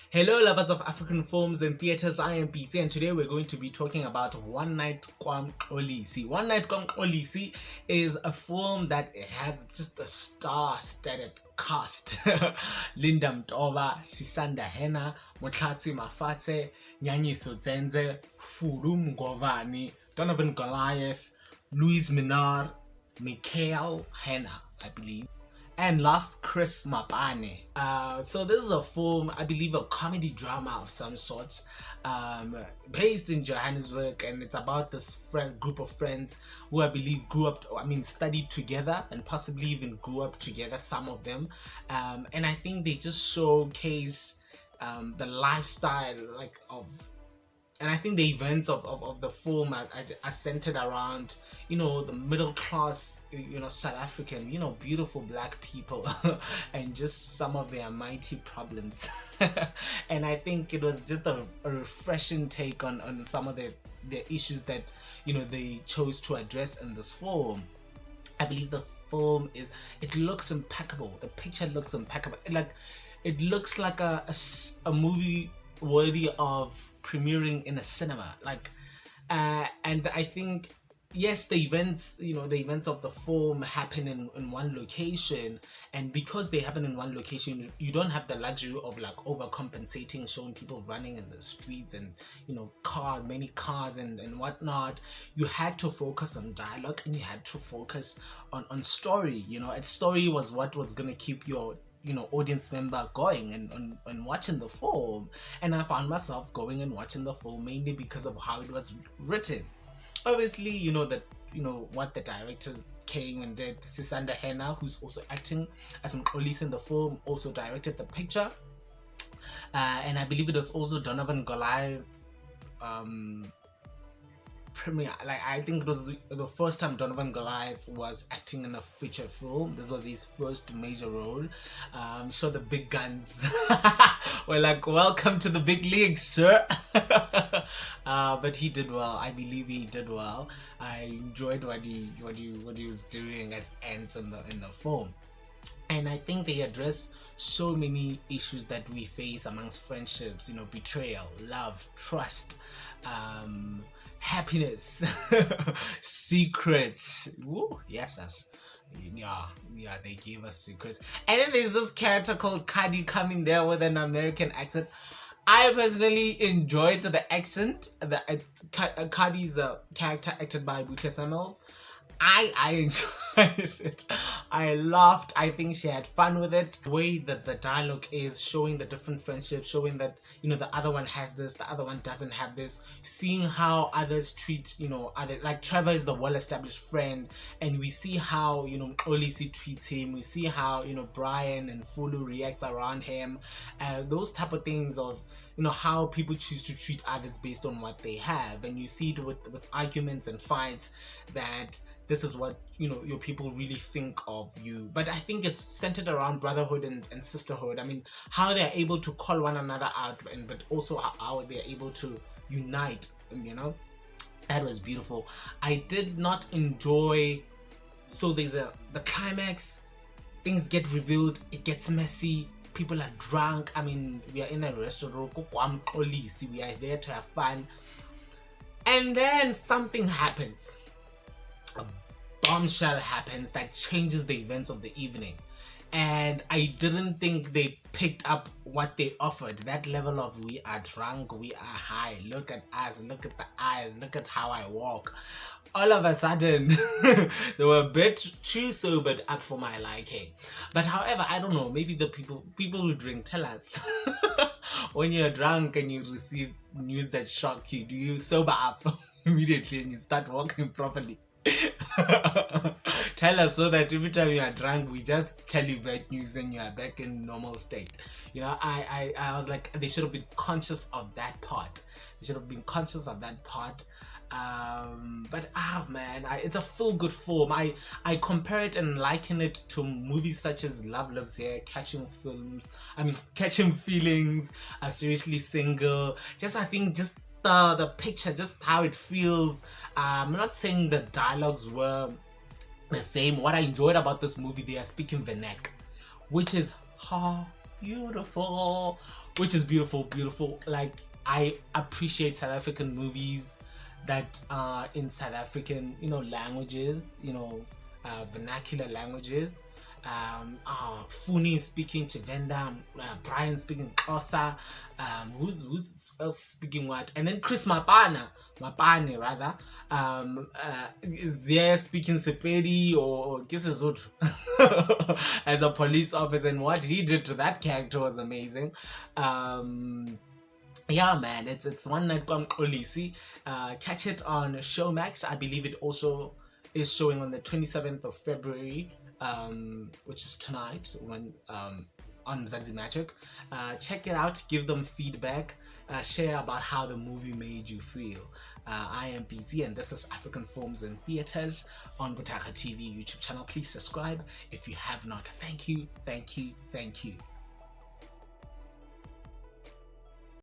Hello lovers of African films and theatres, I am PC and today we're going to be talking about One Night Mxolisi. One Night Mxolisi is a film that has just a star-studded cast. Linda Mtoba, Sisanda Hena, Motlatsi Mafase, Nyanyiso Zenze, Furu Mgovani, Donovan Goliath, Louis Minard, Mikhail Hena, I believe, and last Chris Mapane. So this is a film, I believe a comedy drama of some sorts, based in Johannesburg, and it's about this group of friends who I believe studied together and possibly even grew up together, some of them, and I think they just showcase the lifestyle and I think the events of the film are centered around, the middle class, South African, beautiful black people and just some of their mighty problems. And I think it was just a refreshing take on some of the issues that, they chose to address in this film. I believe the film it looks impeccable. The picture looks impeccable. It looks like a movie worthy of premiering in a cinema, and I think, yes, the events of the film happen in one location, and because they happen in one location, you don't have the luxury of overcompensating, showing people running in the streets and many cars and whatnot. You had to focus on dialogue and you had to focus on story. And story was what was gonna keep your audience member going and watching the film. And I found myself going and watching the film mainly because of how it was written. Obviously, what the directors came and did. Sisanda Hena, who's also acting as Mxolisi in the film, also directed the picture, and I believe it was also Donovan Goliath's premiere. I think it was the first time Donovan Goliath was acting in a feature film. This was his first major role. I'm sure the big guns were like, "Welcome to the big leagues, sir." But he did well. I believe he did well. I enjoyed what he was doing as ants in the film. And I think they address so many issues that we face amongst friendships, betrayal, love, trust, happiness, secrets. Woo, yes. Yeah, they gave us secrets. And then there's this character called Cardi coming there with an American accent. I personally enjoyed the accent. Cardi's a character acted by Bothakga. I enjoyed it. I laughed. I think she had fun with it. The way that the dialogue is showing the different friendships, showing that the other one has this, the other one doesn't have this, seeing how others treat others. Like Trevor is the well-established friend, and we see how Mxolisi treats him. We see how Brian and Fulu react around him. Those type of things of how people choose to treat others based on what they have, and you see it with arguments and fights that this is what your people really think of you. But I think it's centered around brotherhood and sisterhood. I mean, how they're able to call one another out, but also how they're able to unite. That was beautiful. I did not enjoy. So there's the climax. Things get revealed. It gets messy. People are drunk. I mean, we are in a restaurant. We are there to have fun, and then something happens. A bombshell happens that changes the events of the evening, and I didn't think they picked up what they offered. That level of "we are drunk, we are high, look at us, look at the eyes, look at how I walk." All of a sudden they were a bit too sobered up for my liking. But however, I don't know, maybe the people who drink tell us. When you're drunk and you receive news that shock you, do you sober up immediately and you start walking properly? Tell us, so that every time you are drunk we just tell you bad news and you are back in normal state. I was like, they should have been conscious of that part. But man, it's a feel good film. I compare it and liken it to movies such as Love Lives Here, Catching Feelings, Seriously Single. I think just the picture, just how it feels. I'm not saying the dialogues were the same. What I enjoyed about this movie, they are speaking Vernac, which is beautiful, which is beautiful. Like, I appreciate South African movies that are in South African, languages, vernacular languages. Funi speaking Chivenda, Brian speaking Xhosa, who's else speaking what, and then Chris Mapane rather, is there speaking Sepedi or Kisizothu as a police officer, and what he did to that character was amazing. Yeah, man, it's One Night Mxolisi. Catch it on Showmax. I believe it also is showing on the 27th of February, which is tonight, when on Mzansi Magic. Check it out, give them feedback, share about how the movie made you feel. I am BZ, and this is African Films and Theaters on Bothakga TV YouTube channel. Please subscribe if you have not. Thank you.